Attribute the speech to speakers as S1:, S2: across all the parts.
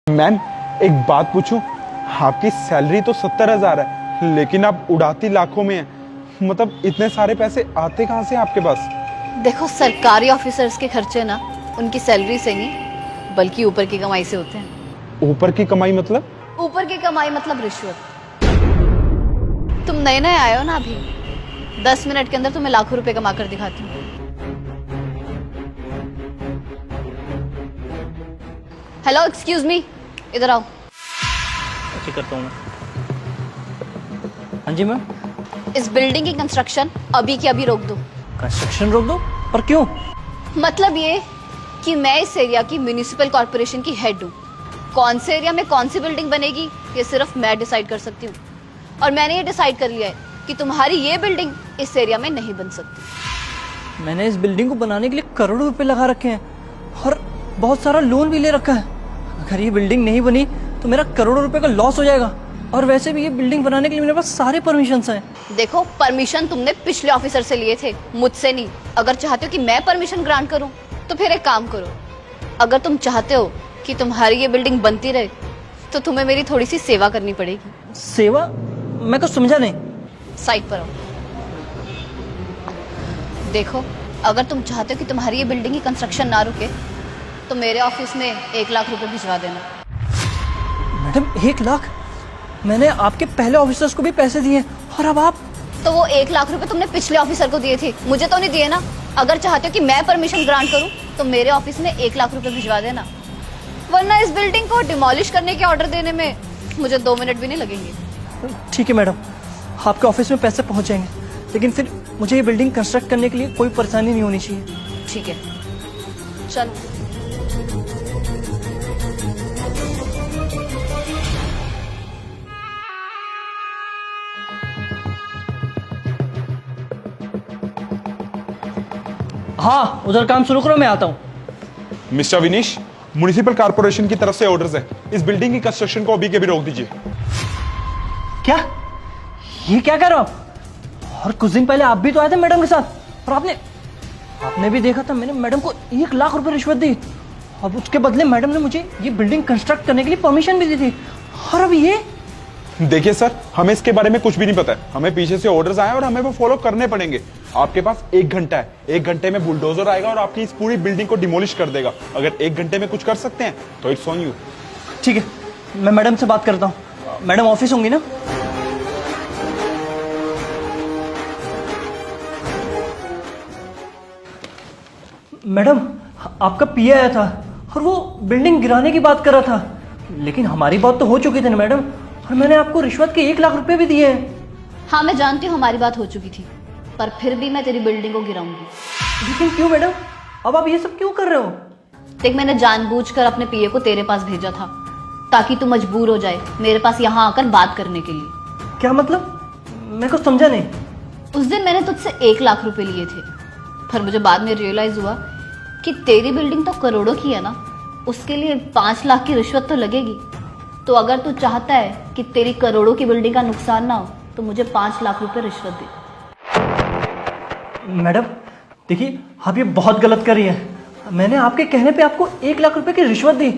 S1: Ma'am एक बात पूछूं, आपकी सैलरी तो 70,000 है लेकिन आप उड़ाती लाखों में है। मतलब इतने सारे पैसे आते कहाँ से आपके पास?
S2: देखो, सरकारी ऑफिसर्स के खर्चे ना उनकी सैलरी से नहीं बल्कि ऊपर की कमाई से होते हैं।
S1: ऊपर की कमाई मतलब?
S2: ऊपर की कमाई मतलब रिश्वत। तुम नए नए आए हो ना अभी, 10 मिनट के अंदर तुम्हें लाखों रुपए कमा कर दिखाती हूँ। हेलो, एक्सक्यूज मी, इधर आओ।
S3: ऐसे करता हूँ मैं। हाँ जी मैम।
S2: इस बिल्डिंग की कंस्ट्रक्शन अभी की अभी रोक दो।
S3: कंस्ट्रक्शन रोक दो? पर क्यों?
S2: मतलब ये कि मैं इस एरिया की म्युनिसिपल कॉर्पोरेशन की हेड हूँ। कौन से एरिया में कौन सी बिल्डिंग बनेगी ये सिर्फ मैं डिसाइड कर सकती हूँ, और मैंने ये डिसाइड कर लिया है कि तुम्हारी ये बिल्डिंग इस एरिया में नहीं बन सकती।
S3: मैंने इस बिल्डिंग को बनाने के लिए करोड़ों रुपए लगा रखे हैं और बहुत सारा लोन भी ले रखा है। अगर ये बिल्डिंग नहीं बनी तो मेरा करोड़ों रुपए का लॉस हो जाएगा, और वैसे भी ये बिल्डिंग बनाने के लिए मेरे पास सारे परमिशंस हैं।
S2: देखो, परमिशन तुमने पिछले ऑफिसर से लिए थे, मुझसे नहीं। अगर चाहते हो कि मैं परमिशन ग्रांट करूं तो फिर एक काम करो, अगर तुम चाहते हो कि तुम्हारी ये बिल्डिंग बनती रहे तो तुम्हें मेरी थोड़ी सी सेवा करनी पड़ेगी।
S3: सेवा? मैं कुछ समझा नहीं।
S2: साइड पर आओ। देखो, अगर तुम चाहते हो कि तुम्हारी ये बिल्डिंग की कंस्ट्रक्शन ना रुके तो मेरे ऑफिस में 1 लाख रुपए भिजवा देना।
S3: मैडम 1 लाख? मैंने आपके पहले ऑफिसर्स को भी पैसे दिए और अब आप?
S2: तो वो 1 लाख रुपए तुमने पिछले ऑफिसर को दिए थे, मुझे तो नहीं दिए ना। अगर चाहते हो कि मैं परमिशन ग्रांट करूं तो मेरे ऑफिस में 1 लाख रुपए भिजवा देना, वरना इस बिल्डिंग को डिमोलिश करने के ऑर्डर देने में मुझे 2 मिनट भी नहीं लगेंगे।
S3: ठीक है मैडम, आपके ऑफिस में पैसे पहुंच जाएंगे, लेकिन फिर मुझे ये बिल्डिंग कंस्ट्रक्ट करने के लिए कोई परेशानी नहीं होनी चाहिए।
S2: ठीक है, चल।
S3: हाँ, उधर काम शुरू करो, मैं आता हूँ।
S1: मिस्टर विनीश, म्युनिसिपल कॉर्पोरेशन की तरफ से ऑर्डर्स है, इस बिल्डिंग की कंस्ट्रक्शन को अभी के भी रोक दीजिए।
S3: क्या? ये क्या कर रहे हो? और कुछ दिन पहले आप भी तो आए थे मैडम के साथ, और आपने भी देखा था मैंने मैडम को 1 लाख रुपए रिश्वत दी, अब उसके बदले मैडम ने मुझे ये बिल्डिंग कंस्ट्रक्ट करने के लिए परमिशन भी दी थी। और अब ये?
S1: देखिए सर, हमें इसके बारे में कुछ भी नहीं पता है। हमें पीछे से ऑर्डर्स आए और हमें वो फॉलो करने पड़ेंगे। आपके पास 1 घंटा है, 1 घंटे में बुलडोजर आएगा और आपकी इस पूरी बिल्डिंग को डिमोलिश कर देगा। अगर 1 घंटे में कुछ कर सकते हैं तो इट्स ऑन यू।
S3: ठीक है, मैं मैडम से बात करता हूँ। मैडम ऑफिस होंगी ना? मैडम, आपका पीए आया था और वो बिल्डिंग गिराने की बात कर रहा था, लेकिन हमारी बात तो हो चुकी थी ना मैडम, और मैंने आपको रिश्वत के 1 लाख रुपए भी दिए हैं।
S2: हाँ, मैं जानती हूँ हमारी बात हो चुकी थी, पर फिर भी मैं तेरी बिल्डिंग को गिराऊंगी।
S3: लेकिन क्यों मैडम? अब आप ये सब क्यों कर रहे हो?
S2: देख, मैंने जानबूझकर अपने पीए को तेरे पास भेजा था ताकि तू मजबूर हो जाए मेरे पास यहाँ आकर बात करने के लिए।
S3: क्या मतलब? मैं कुछ समझा नहीं।
S2: उस दिन मैंने तुझसे 1 लाख रुपए लिए थे, पर मुझे बाद में रियलाइज हुआ कि तेरी बिल्डिंग तो करोड़ों की है ना, उसके लिए 5 लाख की रिश्वत तो लगेगी। तो अगर तू चाहता है कि तेरी करोड़ों की बिल्डिंग का नुकसान ना हो तो मुझे 5 लाख रुपए रिश्वत दे।
S3: मैडम देखिए, आप ये बहुत गलत कर रही हैं। मैंने आपके कहने पे आपको 1 लाख रुपए की रिश्वत दी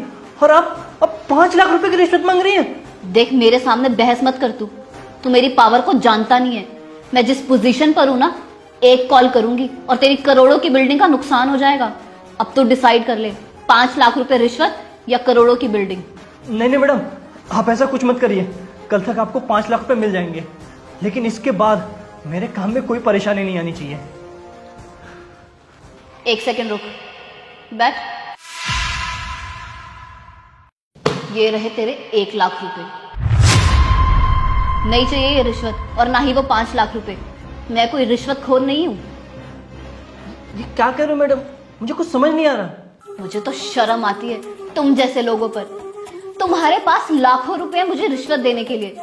S3: और आप अब 5 लाख रुपए की रिश्वत मांग रही हैं।
S2: देख, मेरे सामने बहस मत कर। तू मेरी पावर को जानता नहीं है। मैं जिस पोजीशन पर हूं ना, एक कॉल करूंगी और तेरी करोड़ों की बिल्डिंग का नुकसान हो जाएगा। अब तो डिसाइड कर ले, 5 लाख रुपए रिश्वत या करोड़ों की बिल्डिंग।
S3: नहीं मैडम, आप ऐसा कुछ मत करिए। कल तक आपको 5 लाख रुपए मिल जाएंगे, लेकिन इसके बाद मेरे काम में कोई परेशानी नहीं आनी चाहिए।
S2: 1 सेकंड रुक, बैठ। ये रहे तेरे 1 लाख रुपए। नहीं चाहिए ये रिश्वत, और ना ही वो 5 लाख रुपए। मैं कोई रिश्वतखोर नहीं हूं।
S3: ये क्या कह रहे हो मैडम? मुझे कुछ समझ नहीं आ रहा।
S2: मुझे तो शर्म आती है तुम जैसे लोगों पर। तुम्हारे पास लाखों रुपए मुझे रिश्वत देने के लिए,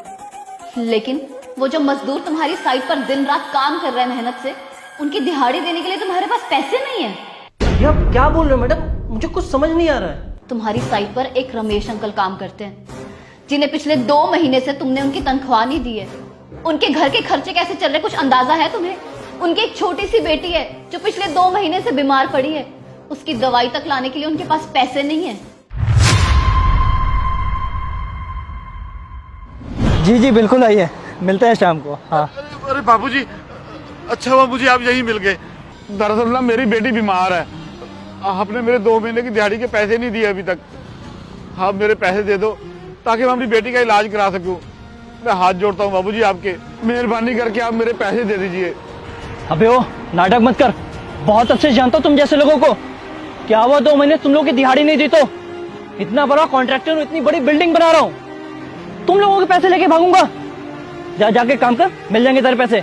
S2: लेकिन वो जो मजदूर तुम्हारी साइट पर दिन रात काम कर रहे हैं मेहनत से, उनकी दिहाड़ी देने के लिए तुम्हारे पास पैसे नहीं है।
S3: ये आप क्या बोल रहे हो मैडम? मुझे कुछ समझ नहीं आ रहा है।
S2: तुम्हारी साइट पर एक रमेश अंकल काम करते हैं, जिन्हें पिछले 2 महीने से तुमने उनकी तनख्वाह नहीं दी है। उनके घर के खर्चे कैसे चल रहे कुछ अंदाजा है तुम्हें? उनकी एक छोटी सी बेटी है जो पिछले 2 महीने से बीमार पड़ी है, उसकी दवाई तक लाने के लिए उनके पास पैसे नहीं है।
S3: जी जी बिल्कुल आइए, मिलते हैं शाम को। हाँ
S4: अरे बाबूजी, अच्छा हुआ मुझे आप यहीं मिल गए। दरअसल ना मेरी बेटी बीमार है, आपने मेरे 2 महीने की दिहाड़ी के पैसे नहीं दिए अभी तक। आप मेरे पैसे दे दो ताकि मैं अपनी बेटी का इलाज करा सकूं। मैं हाथ जोड़ता हूँ बाबूजी आपके, मेहरबानी करके आप मेरे पैसे दे दीजिए।
S3: अबे ओ नाटक मत कर, बहुत अच्छे से जानता हूँ तुम जैसे लोगों को। क्या हुआ 2 महीने तुम लोगों की दिहाड़ी नहीं दी तो? इतना बड़ा कॉन्ट्रैक्टर हूँ, इतनी बड़ी बिल्डिंग बना रहा हूँ, तुम लोगों के पैसे लेके भागूंगा? जाके काम कर, मिल जाएंगे तेरे पैसे।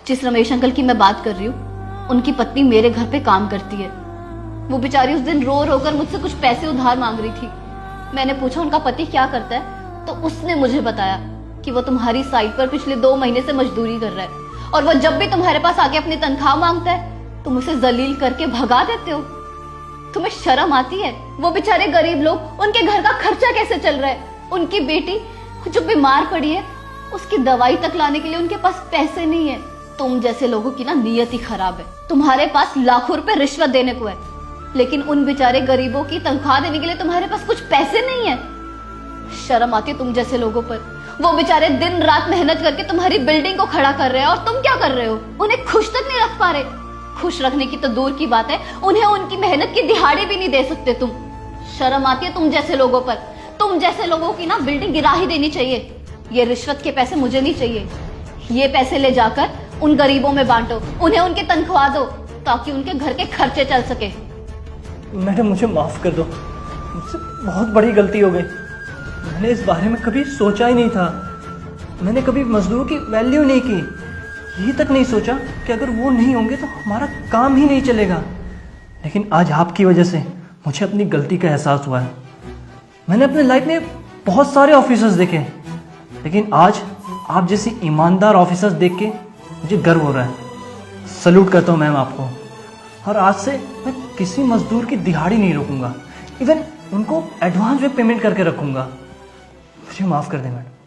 S2: जिस रमेश अंकल की मैं बात कर रही हूँ, उनकी पत्नी मेरे घर पे काम करती है। वो बेचारी उस दिन रो रोकर मुझसे कुछ पैसे उधार मांग रही थी। मैंने पूछा उनका पति क्या करता है, तो उसने मुझे बताया कि वो तुम्हारी साइट पर पिछले 2 महीने से मजदूरी कर रहा है, और वो जब भी तुम्हारे पास आके अपनी तनख्वाह मांगता है तुम उसे जलील करके भगा देते हो। तुम्हें शर्म आती है? वो बेचारे गरीब लोग, उनके घर का खर्चा कैसे चल रहा है? उनकी बेटी जो बीमार पड़ी है, उसकी दवाई तक लाने के लिए उनके पास पैसे नहीं है। तुम जैसे लोगों की ना नियत ही खराब है। तुम्हारे पास लाखों रुपए रिश्वत देने को है, लेकिन उन बेचारे गरीबों की तनख्वाह देने के लिए तुम्हारे पास कुछ पैसे नहीं है। शर्म आती है तुम जैसे लोगों पर। वो बेचारे दिन रात मेहनत करके तुम्हारी बिल्डिंग को खड़ा कर रहे हैं, और तुम क्या कर रहे हो? उन्हें खुश तक नहीं रख पा रहे। खुश रखने की तो दूर की बात है, उन्हें उनकी मेहनत की दिहाड़ी भी नहीं दे सकते तुम। शर्म आती है तुम जैसे लोगों पर। तुम जैसे लोगों की ना बिल्डिंग गिरा ही देनी चाहिए। ये रिश्वत के पैसे मुझे नहीं चाहिए। ये पैसे ले जाकर उन गरीबों में बांटो, उन्हें उनकी तनख्वाह दो, ताकि उनके घर के खर्चे चल सके।
S3: मैडम मुझे माफ कर दो, मुझसे बहुत बड़ी गलती हो गई। मैंने इस बारे में कभी सोचा ही नहीं था। मैंने कभी मजदूर की वैल्यू नहीं की। ये तक नहीं सोचा कि अगर वो नहीं होंगे तो हमारा काम ही नहीं चलेगा। लेकिन आज आपकी वजह से मुझे अपनी गलती का एहसास हुआ है। मैंने अपने लाइफ में बहुत सारे ऑफिसर्स देखे, लेकिन आज आप जैसी ईमानदार ऑफिसर्स देख के मुझे गर्व हो रहा है। सल्यूट करता हूँ मैम आपको। और आज से मैं किसी मजदूर की दिहाड़ी नहीं रोकूंगा, इवन उनको एडवांस में पेमेंट करके रखूंगा। मुझे माफ़ कर दें मैडम।